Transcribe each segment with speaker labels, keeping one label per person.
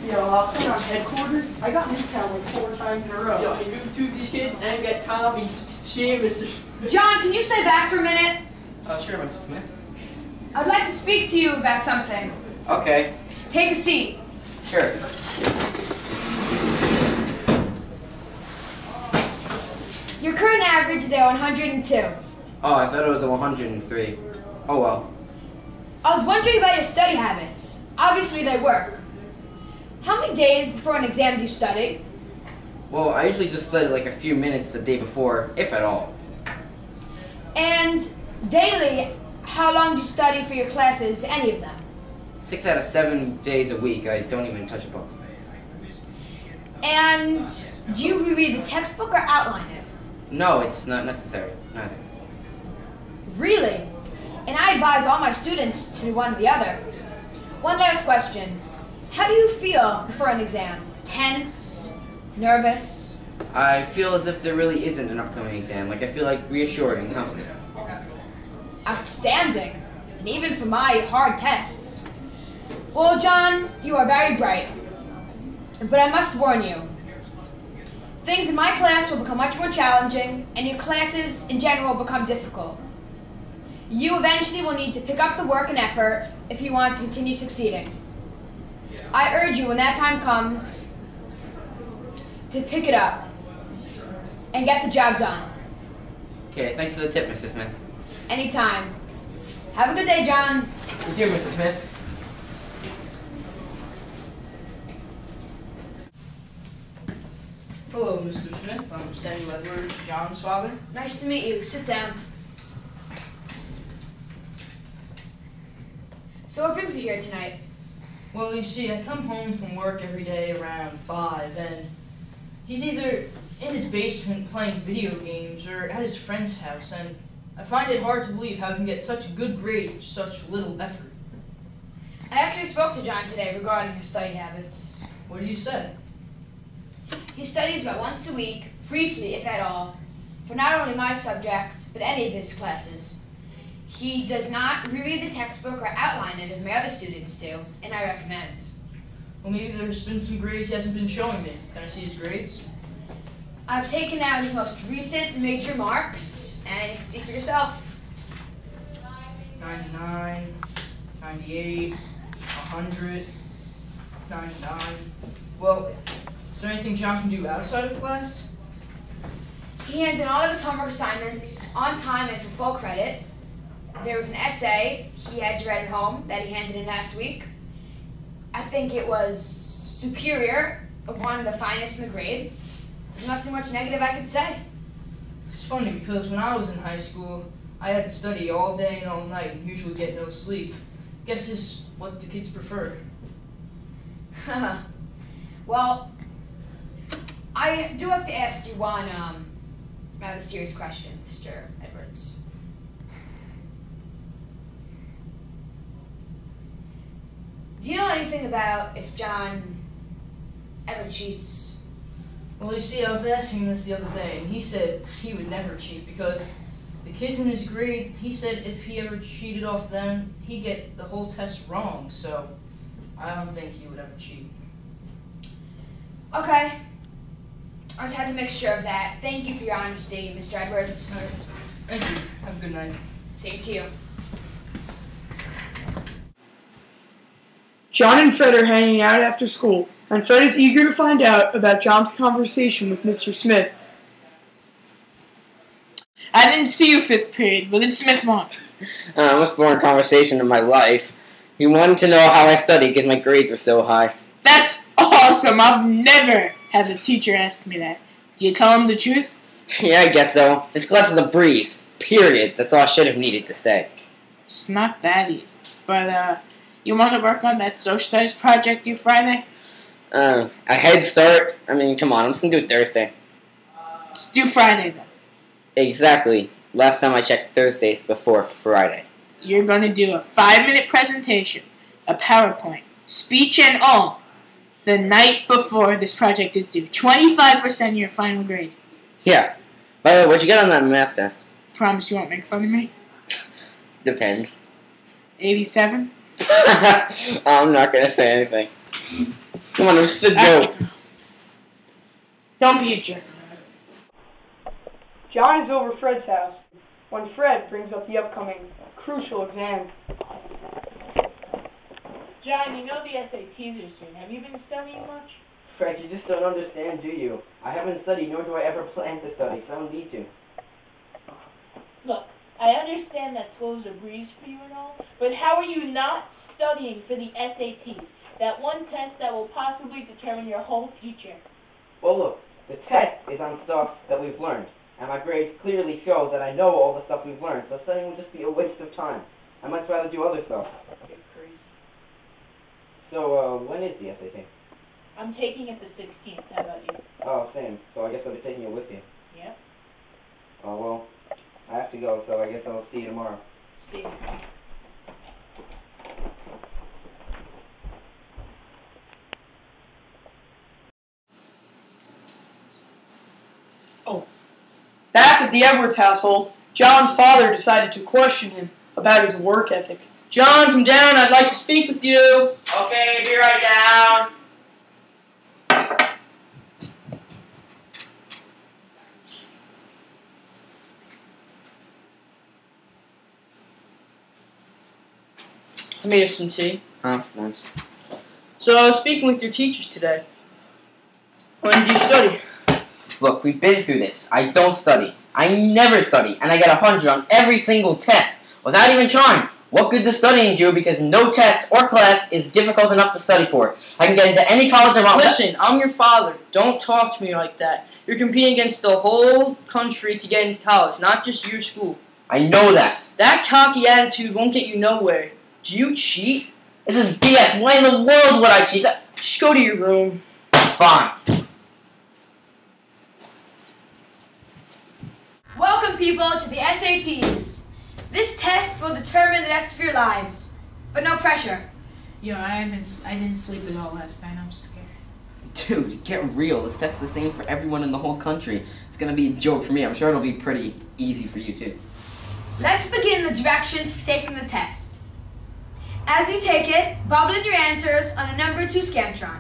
Speaker 1: Yo, I was playing on headquarters. I got Midtown like 4 times in a row.
Speaker 2: Yo, and you two of these kids, and get Tommy's Mr.
Speaker 3: John, can you stay back for a minute?
Speaker 2: Sure, Mrs. Smith.
Speaker 3: I'd like to speak to you about something.
Speaker 2: Okay.
Speaker 3: Take a seat.
Speaker 2: Sure.
Speaker 3: Your current average is a 102.
Speaker 2: Oh, I thought it was a 103. Oh well.
Speaker 3: I was wondering about your study habits. Obviously they work. How many days before an exam do you study?
Speaker 2: Well, I usually just study like a few minutes the day before, if at all.
Speaker 3: And daily, how long do you study for your classes, any of them?
Speaker 2: 6 out of 7 days a week, I don't even touch a book.
Speaker 3: And do you reread the textbook or outline it?
Speaker 2: No, it's not necessary. Neither.
Speaker 3: Really? And I advise all my students to do one or the other. One last question. How do you feel before an exam? Tense? Nervous?
Speaker 2: I feel as if there really isn't an upcoming exam. Like I feel like reassured and confident.
Speaker 3: Outstanding. And even for my hard tests. Well, John, you are very bright. But I must warn you. Things in my class will become much more challenging, and your classes in general will become difficult. You eventually will need to pick up the work and effort if you want to continue succeeding. I urge you, when that time comes, to pick it up and get the job done.
Speaker 2: Okay, thanks for the tip, Mrs. Smith.
Speaker 3: Anytime. Have a good day, John.
Speaker 2: You too, Mrs. Smith.
Speaker 4: Hello, Mr. Smith. I'm Samuel Edwards, John's father.
Speaker 3: Nice to meet you. Sit down. So what brings you here tonight?
Speaker 4: Well, you see, I come home from work every day around 5, and he's either in his basement playing video games or at his friend's house, and I find it hard to believe how he can get such a good grade with such little effort.
Speaker 3: I actually spoke to John today regarding his study habits.
Speaker 4: What do you say?
Speaker 3: He studies about once a week, briefly if at all, for not only my subject, but any of his classes. He does not reread the textbook or outline it as my other students do, and I recommend.
Speaker 4: Well, maybe there's been some grades he hasn't been showing me. Can I see his grades?
Speaker 3: I've taken out his most recent major marks, and you can see for yourself.
Speaker 4: 99, 98, 100, 99. Well, is there anything John can do outside of class?
Speaker 3: He handed in all of his homework assignments on time and for full credit. There was an essay he had to write at home that he handed in last week. I think it was superior, one of the finest in the grade. There's nothing much negative I could say.
Speaker 4: It's funny because when I was in high school, I had to study all day and all night and usually get no sleep. Guess this is what the kids prefer.
Speaker 3: Well, I do have to ask you one rather serious question, Mr. Edwards. Do you know anything about if John ever cheats?
Speaker 4: Well, you see, I was asking him this the other day, and he said he would never cheat because the kids in his grade, he said if he ever cheated off them, he'd get the whole test wrong, so I don't think he would ever cheat.
Speaker 3: Okay. I just had to make sure of that. Thank you for your honesty, Mr. Edwards.
Speaker 4: All right. Thank you. Have a good night.
Speaker 3: Same to you.
Speaker 1: John and Fred are hanging out after school, and Fred is eager to find out about John's conversation with Mr. Smith.
Speaker 5: I didn't see you 5th period. What did Smith want?
Speaker 2: Most boring conversation of my life. He wanted to know how I studied because my grades were so high.
Speaker 5: That's awesome. I've never had a teacher ask me that. Do you tell him the truth?
Speaker 2: Yeah, I guess so. This class is a breeze. Period. That's all I should have needed to say.
Speaker 5: It's not that easy. But, you want to work on that social studies project due Friday?
Speaker 2: A head start? I mean, come on. I'm just going to do it Thursday.
Speaker 5: It's due Friday, then.
Speaker 2: Exactly. Last time I checked Thursdays before Friday.
Speaker 5: You're going to do a 5-minute presentation, a PowerPoint, speech and all, the night before this project is due. 25% your final grade.
Speaker 2: Yeah. By the way, what'd you get on that math test?
Speaker 5: Promise you won't make fun of me?
Speaker 2: Depends.
Speaker 5: 87?
Speaker 2: I'm not going to say anything. Come on, it's a joke.
Speaker 5: Don't be a jerk.
Speaker 1: John is over Fred's house when Fred brings up the upcoming crucial exam.
Speaker 6: John, you know the SATs are soon. Have you been studying much?
Speaker 7: Fred, you just don't understand, do you? I haven't studied, nor do I ever plan to study, so I don't need to.
Speaker 6: Look, I understand that school's a breeze for you and all, but how are you not studying for the SATs? That one test that will possibly determine your whole future.
Speaker 7: Well, look, the test is on stuff that we've learned, and my grades clearly show that I know all the stuff we've learned, so studying would just be a waste of time. I much rather do other stuff.
Speaker 6: You're crazy.
Speaker 7: So, when is the SAT?
Speaker 6: I'm taking it the 16th. How about you?
Speaker 7: Oh, same. So I guess I'll be taking it with you.
Speaker 6: Yep.
Speaker 7: Oh, well, I have to go, so I guess I'll see you tomorrow.
Speaker 6: See you.
Speaker 1: Back at the Edwards household, John's father decided to question him about his work ethic.
Speaker 4: John, come down. I'd like to speak with you.
Speaker 5: Okay, be right down.
Speaker 4: I made us some tea.
Speaker 2: Oh, nice.
Speaker 4: So I was speaking with your teachers today. When do you study?
Speaker 2: Look, we've been through this. I don't study. I never study, and I get 100 on every single test without even trying. What good does studying do? Because no test or class is difficult enough to study for. I can get into any college I want.
Speaker 4: Listen, I'm your father. Don't talk to me like that. You're competing against the whole country to get into college, not just your school.
Speaker 2: I know that.
Speaker 4: That cocky attitude won't get you nowhere. Do you cheat?
Speaker 2: This is BS. Why in the world would I cheat?
Speaker 4: Just go to your room.
Speaker 2: Fine.
Speaker 3: Welcome, people, to the SATs. This test will determine the rest of your lives, but no pressure.
Speaker 5: Yo, I didn't sleep at all last night. I'm scared.
Speaker 2: Dude, get real. This test's the same for everyone in the whole country. It's gonna be a joke for me. I'm sure it'll be pretty easy for you, too.
Speaker 3: Let's begin the directions for taking the test. As you take it, bubble in your answers on a number 2 Scantron.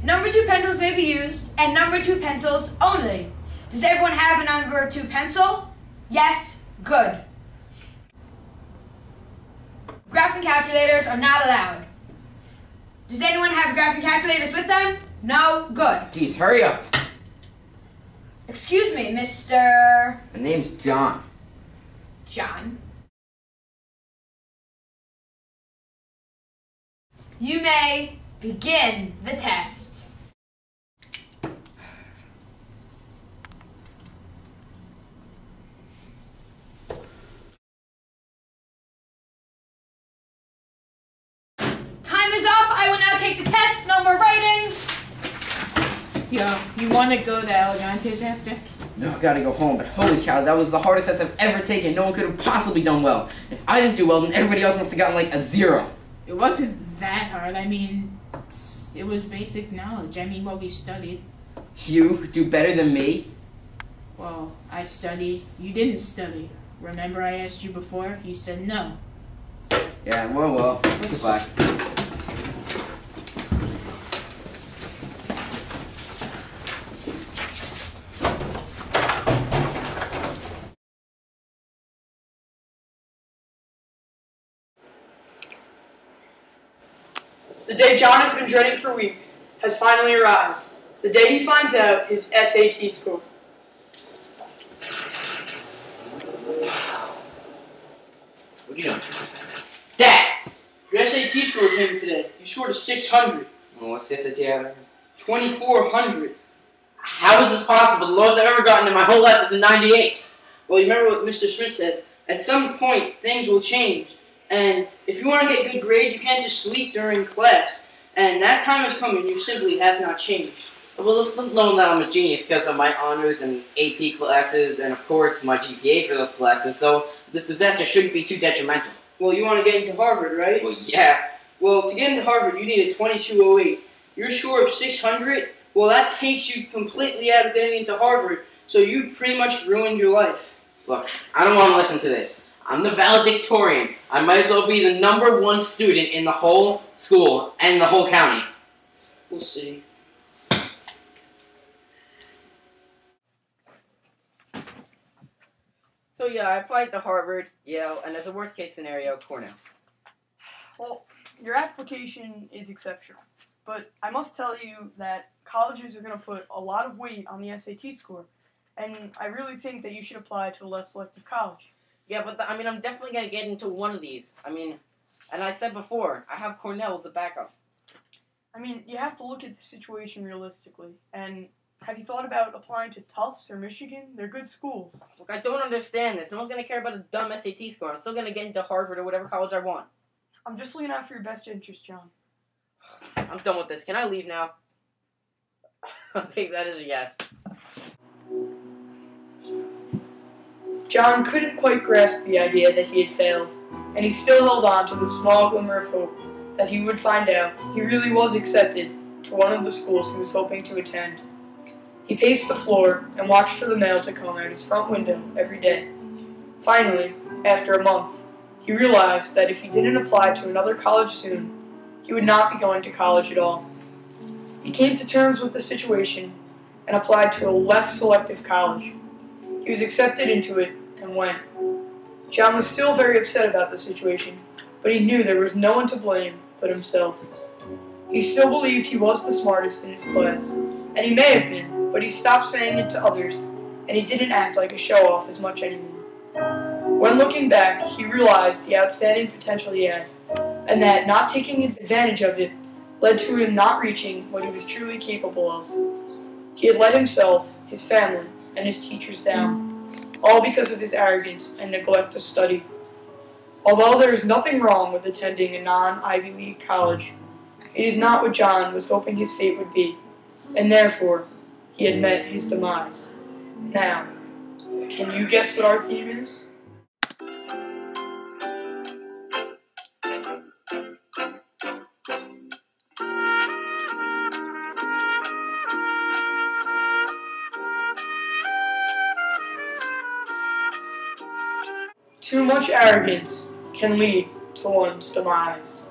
Speaker 3: Number 2 pencils may be used, and number 2 pencils only. Does everyone have a number 2 pencil? Yes? Good. Graphing calculators are not allowed. Does anyone have graphing calculators with them? No? Good.
Speaker 2: Jeez, hurry up.
Speaker 3: Excuse me, Mr.
Speaker 2: My name's John.
Speaker 3: John. You may begin the test. Time is up. I will now take the test. No more writing.
Speaker 5: Yo, you want to go to Elegantes after?
Speaker 2: No, I gotta go home, but holy cow, that was the hardest test I've ever taken. No one could have possibly done well. If I didn't do well, then everybody else must have gotten like a 0.
Speaker 5: It wasn't that hard. I mean, it was basic knowledge. I mean, what we studied.
Speaker 2: You do better than me?
Speaker 5: Well, I studied. You didn't study. Remember I asked you before? You said no.
Speaker 2: Yeah, well, goodbye.
Speaker 1: The day John has been dreading for weeks has finally arrived. The day he finds out his SAT score.
Speaker 2: What are you doing?
Speaker 4: Dad, your SAT score came today. You scored a 600.
Speaker 2: Well, what's the SAT average?
Speaker 4: 2,400.
Speaker 2: How is this possible? The lowest I've ever gotten in my whole life is a 98.
Speaker 4: Well, you remember what Mr. Smith said? At some point, things will change. And if you want to get a good grade, you can't just sleep during class. And that time is coming. You simply have not changed.
Speaker 2: Well, just know that I'm a genius because of my honors and AP classes and, of course, my GPA for those classes. So this disaster shouldn't be too detrimental.
Speaker 4: Well, you want to get into Harvard, right?
Speaker 2: Well, yeah.
Speaker 4: Well, to get into Harvard, you need a 2208. Your score of 600, well, that takes you completely out of getting into Harvard. So you pretty much ruined your life.
Speaker 2: Look, I don't want to listen to this. I'm the valedictorian. I might as well be the #1 student in the whole school and the whole county. We'll see. So yeah, I applied to Harvard, Yale, and as a worst case scenario, Cornell.
Speaker 1: Well, your application is exceptional, but I must tell you that colleges are going to put a lot of weight on the SAT score, and I really think that you should apply to a less selective college.
Speaker 2: Yeah, but I'm definitely going to get into one of these. And I said before, I have Cornell as a backup.
Speaker 1: You have to look at the situation realistically, and have you thought about applying to Tufts or Michigan? They're good schools.
Speaker 2: Look, I don't understand this. No one's going to care about a dumb SAT score. I'm still going to get into Harvard or whatever college I want.
Speaker 1: I'm just looking out for your best interest, John.
Speaker 2: I'm done with this. Can I leave now? I'll take that as a yes.
Speaker 1: John couldn't quite grasp the idea that he had failed, and he still held on to the small glimmer of hope that he would find out he really was accepted to one of the schools he was hoping to attend. He paced the floor and watched for the mail to come out his front window every day. Finally, after a month, he realized that if he didn't apply to another college soon, he would not be going to college at all. He came to terms with the situation and applied to a less selective college. He was accepted into it and went. John was still very upset about the situation, but he knew there was no one to blame but himself. He still believed he was the smartest in his class, and he may have been, but he stopped saying it to others, and he didn't act like a show-off as much anymore. When looking back, he realized the outstanding potential he had, and that not taking advantage of it led to him not reaching what he was truly capable of. He had let himself, his family, and his teachers down, all because of his arrogance and neglect to study. Although there is nothing wrong with attending a non-Ivy League college, it is not what John was hoping his fate would be, and therefore, he had met his demise. Now, can you guess what our theme is? Too much arrogance can lead to one's demise.